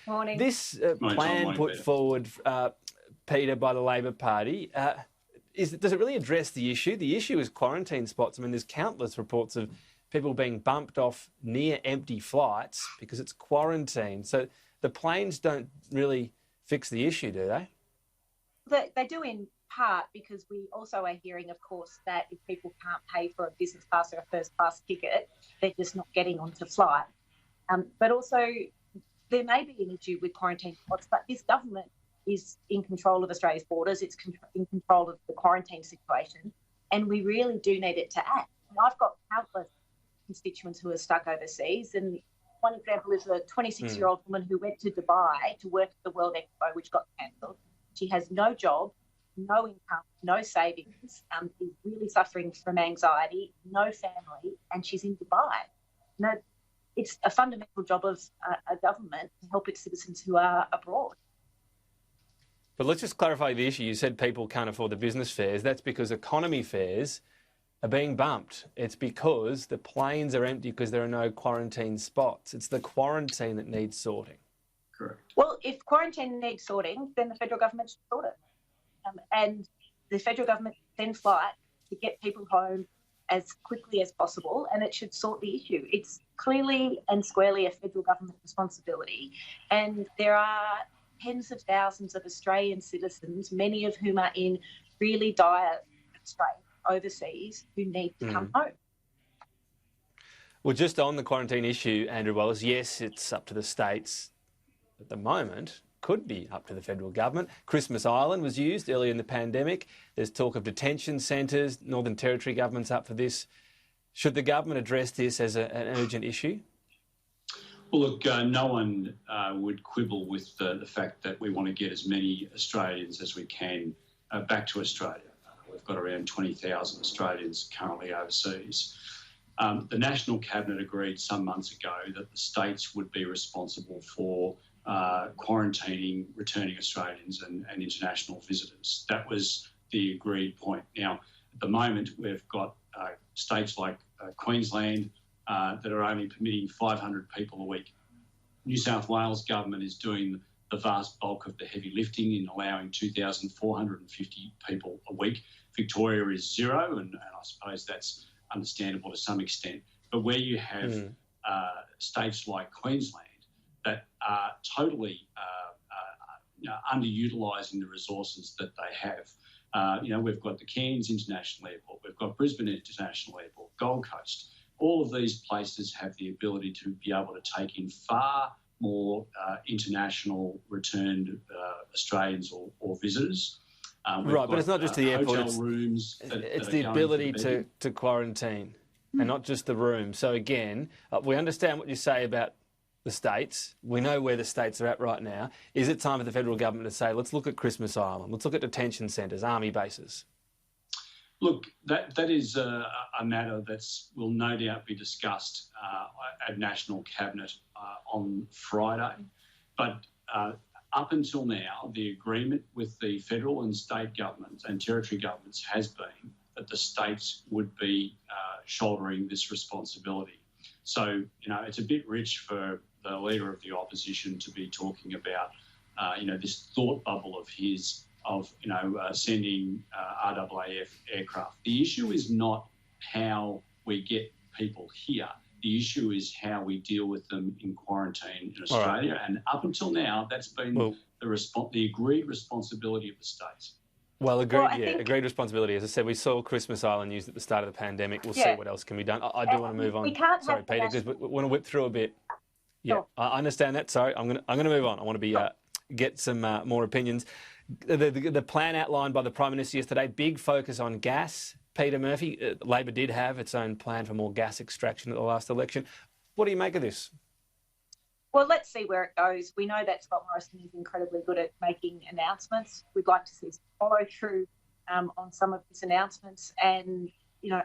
Morning. This Morning, plan Tom. put Peter. forward, Peter, by the Labor Party, does it really address the issue? The issue is quarantine spots. I mean, there's countless reports of people being bumped off near empty flights because it's quarantine. So the planes don't really fix the issue, do they? They do in part because we also are hearing, of course, that if people can't pay for a business class or a first class ticket, they're just not getting onto flight. But also there may be an issue with quarantine spots, but this government is in control of Australia's borders. It's in control of the quarantine situation, and we really do need it to act. And I've got countless constituents who are stuck overseas, and one example is a 26-year-old woman who went to Dubai to work at the World Expo, which got cancelled. She has no job, no income, no savings, is really suffering from anxiety, no family, and she's in Dubai. No, it's a fundamental job of a government to help its citizens who are abroad. But let's just clarify the issue. You said people can't afford the business fares. That's because economy fares are being bumped. It's because the planes are empty because there are no quarantine spots. It's the quarantine that needs sorting. Correct. Well, if quarantine needs sorting, then the federal government should sort it. And the federal government then fight to get people home as quickly as possible, and it should sort the issue. It's clearly and squarely a federal government responsibility, and there are tens of thousands of Australian citizens, many of whom are in really dire straits overseas, who need to come home. Well, just on the quarantine issue, Andrew Wallace, yes, it's up to the states at the moment. Could be up to the federal government. Christmas Island was used earlier in the pandemic. There's talk of detention centres. Northern Territory government's up for this. Should the government address this as an urgent issue? Well, look, no one would quibble with the fact that we want to get as many Australians as we can back to Australia. We've got around 20,000 Australians currently overseas. The National Cabinet agreed some months ago that the states would be responsible for quarantining returning Australians and international visitors. That was the agreed point. Now, at the moment, we've got states like Queensland that are only permitting 500 people a week. New South Wales government is doing the vast bulk of the heavy lifting in allowing 2,450 people a week. Victoria is zero, and I suppose that's understandable to some extent. But where you have states like Queensland that are totally underutilising the resources that they have. We've got the Cairns International Airport, we've got Brisbane International Airport, Gold Coast. All of these places have the ability to be able to take in far more international returned Australians or visitors. Right, but it's not just the airport, it's the ability to quarantine and not just the room. So again, we understand what you say about the states. We know where the states are at right now. Is it time for the federal government to say, let's look at Christmas Island, let's look at detention centres, army bases? Look, that is a matter that will no doubt be discussed at National Cabinet on Friday. But up until now, the agreement with the federal and state governments and territory governments has been that the states would be shouldering this responsibility. So, it's a bit rich for the Leader of the Opposition to be talking about, this thought bubble of his of, sending RAAF aircraft. The issue is not how we get people here. The issue is how we deal with them in quarantine in Australia. Right. And up until now, that's been the agreed responsibility of the states. Well, agreed responsibility. As I said, we saw Christmas Island used at the start of the pandemic. We'll see what else can be done. I do want to move on. Sorry, Peter, because we want to whip through a bit. Yeah, sure. I understand that. Sorry, I'm going to move on. I want to get some more opinions. The plan outlined by the Prime Minister yesterday, big focus on gas. Peter Murphy, Labor did have its own plan for more gas extraction at the last election. What do you make of this? Well, let's see where it goes. We know that Scott Morrison is incredibly good at making announcements. We'd like to see some follow through on some of his announcements. And,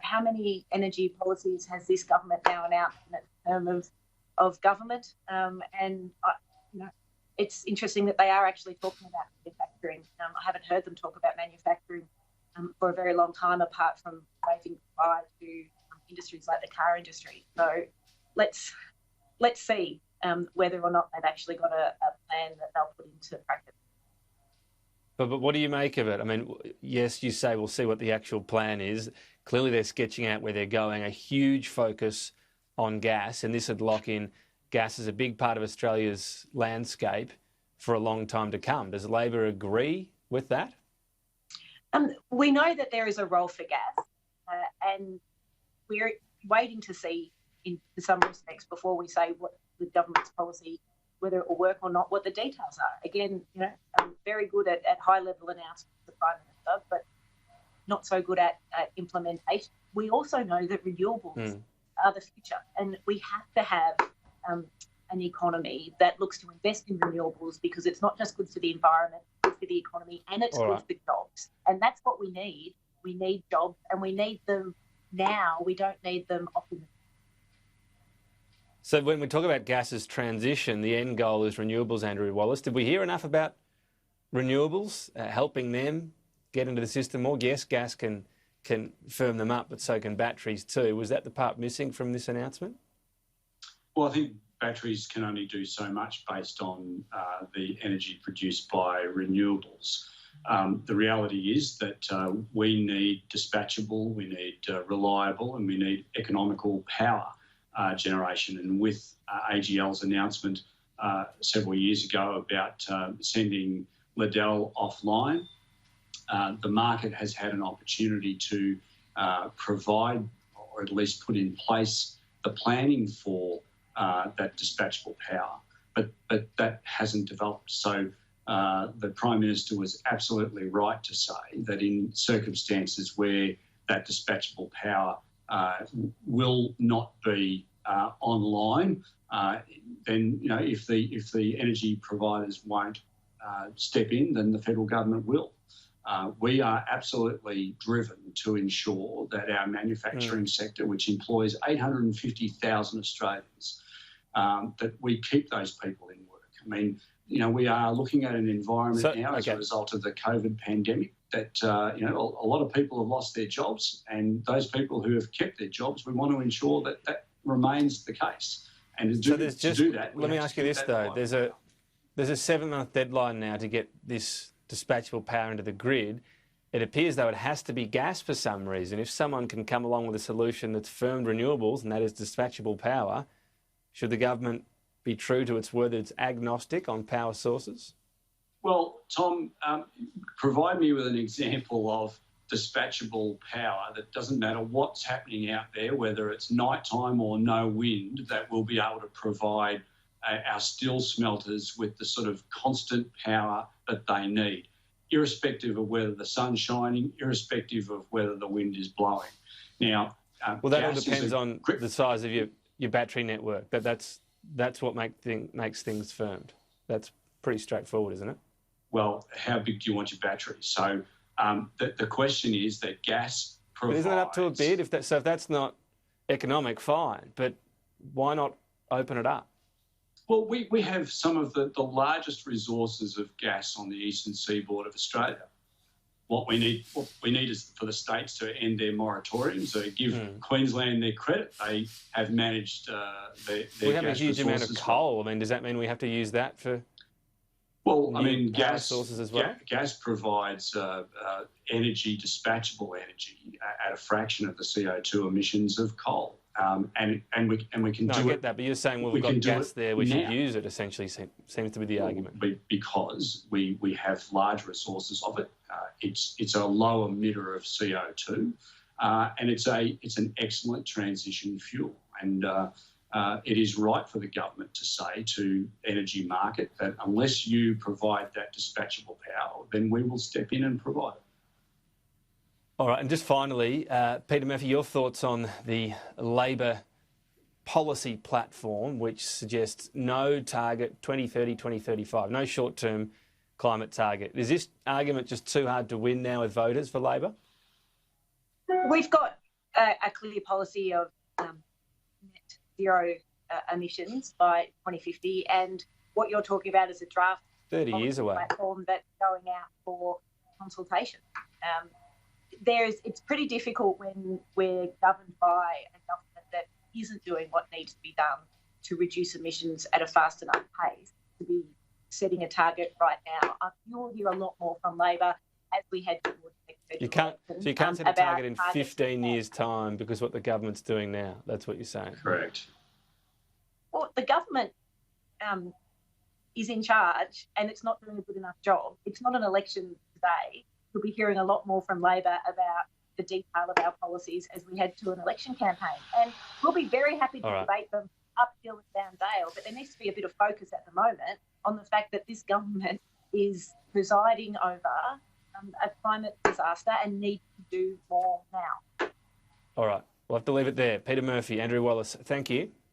how many energy policies has this government now announced in its term of government? It's interesting that they are actually talking about manufacturing. I haven't heard them talk about manufacturing for a very long time, apart from waving goodbye to industries like the car industry. So let's see whether or not they've actually got a plan that they'll put into practice. But what do you make of it? I mean, yes, you say we'll see what the actual plan is. Clearly they're sketching out where they're going, a huge focus on gas, and this would lock in gas as a big part of Australia's landscape for a long time to come. Does Labor agree with that? We know that there is a role for gas, and we're waiting to see, in some respects, before we say what the government's policy, whether it will work or not, what the details are. Again, I'm very good at high-level announcements, the Prime Minister, but not so good at implementation. We also know that renewables are the future, and we have to have an economy that looks to invest in renewables, because it's not just good for the environment, it's good for the economy, and it's good for jobs. And that's what we need. We need jobs, and we need them now. We don't need them often. So when we talk about gas's transition, the end goal is renewables, Andrew Wallace. Did we hear enough about renewables, helping them get into the system more? Yes, gas can firm them up, but so can batteries too. Was that the part missing from this announcement? Well, I think batteries can only do so much based on the energy produced by renewables. The reality is that we need dispatchable, we need reliable, and we need economical power generation. And with AGL's announcement several years ago about sending Liddell offline, the market has had an opportunity to provide, or at least put in place, the planning for that dispatchable power. But that hasn't developed. So the Prime Minister was absolutely right to say that in circumstances where that dispatchable power will not be online, then if the energy providers won't step in, then the federal government will. We are absolutely driven to ensure that our manufacturing sector, which employs 850,000 Australians, that we keep those people in work. I mean, we are looking at an environment now as a result of the COVID pandemic that, a lot of people have lost their jobs, and those people who have kept their jobs, we want to ensure that that remains the case. And to do that, let me ask you this though: there's a 7-month deadline now to get this dispatchable power into the grid. It appears though it has to be gas for some reason. If someone can come along with a solution that's firmed renewables, and that is dispatchable power, should the government be true to its word that it's agnostic on power sources? Well, Tom, provide me with an example of dispatchable power that doesn't matter what's happening out there, whether it's nighttime or no wind, that will be able to provide our steel smelters with the sort of constant power that they need, irrespective of whether the sun's shining, irrespective of whether the wind is blowing. Now, well, that all depends on the size of your battery network. That's what makes things firmed. That's pretty straightforward, isn't it? Well, how big do you want your battery? So the question is that gas provides... But isn't it up to a bid? If that's not economic, fine. But why not open it up? Well, we have some of the largest resources of gas on the eastern seaboard of Australia. What we need is for the states to end their moratoriums, so give Queensland their credit. They have managed their gas resources. We have a huge amount of coal. I mean, does that mean we have to use that for... Well, I mean, gas sources as well. Gas provides energy, dispatchable energy, at a fraction of the CO2 emissions of coal, and we can do it. No, I get that, but you're saying we've got gas there, we should use it. Essentially, seems to be the argument. Because we have large resources of it. It's a low emitter of CO2, and it's an excellent transition fuel. And it is right for the government to say to energy market that unless you provide that dispatchable power, then we will step in and provide it. All right, and just finally, Peter Murphy, your thoughts on the Labor policy platform, which suggests no target 2030, 2035, no short-term climate target. Is this argument just too hard to win now with voters for Labor? We've got a clear policy of net zero emissions by 2050, and what you're talking about is a draft 30 years away platform that's going out for consultation. It's pretty difficult when we're governed by a government that isn't doing what needs to be done to reduce emissions at a fast enough pace to be setting a target right now. You'll hear a lot more from Labor as we head towards next federal election. So you can't set a target in 15 years' time because what the government's doing now. That's what you're saying. Correct. Well, the government is in charge and it's not doing a good enough job. It's not an election today. We'll be hearing a lot more from Labor about the detail of our policies as we head to an election campaign. And we'll be very happy to debate them uphill and down dale, but there needs to be a bit of focus at the moment on the fact that this government is presiding over a climate disaster and needs to do more now. All right. We'll have to leave it there. Peter Murphy, Andrew Wallace, thank you.